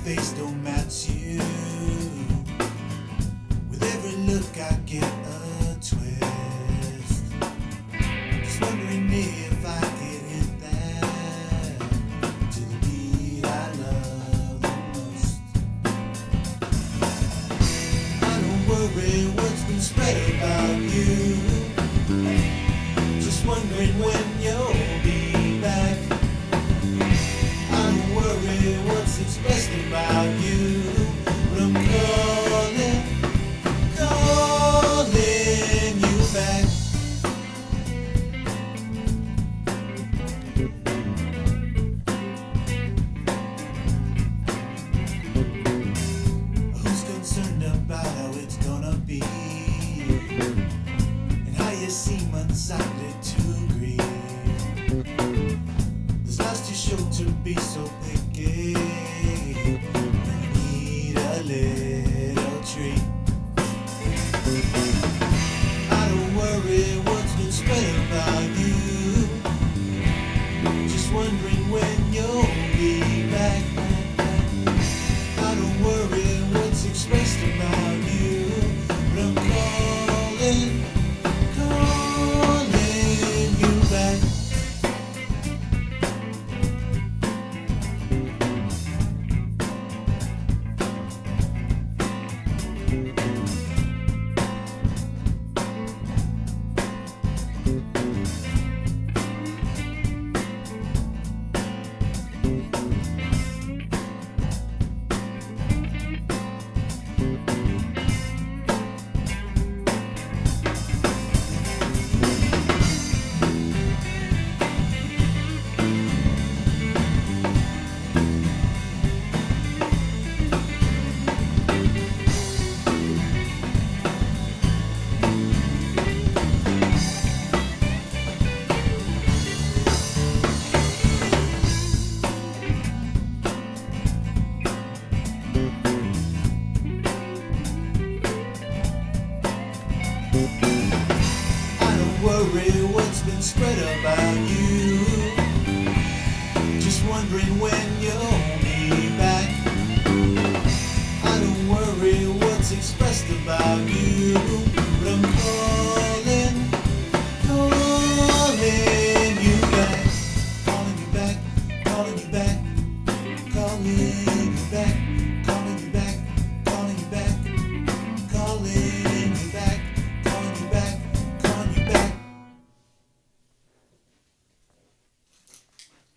face don't match you. With every look I get a twist. Just wondering if I could hit that to the beat I love the most. I don't worry what's been spread about you. Just wondering when you'll be back. I don't worry what's expressed about you, but I'm calling you back. Who's concerned about how it's gonna be, and how you seem undecided to grieve? There's lots too short to be so picky. You need a little treat. I don't worry what's been spread about you. Just wondering when you'll be back. I don't worry what's expressed about you, but I'm calling you back. I don't worry what's been spread about you. Just wondering when you'll be back. I don't worry what's expressed about you.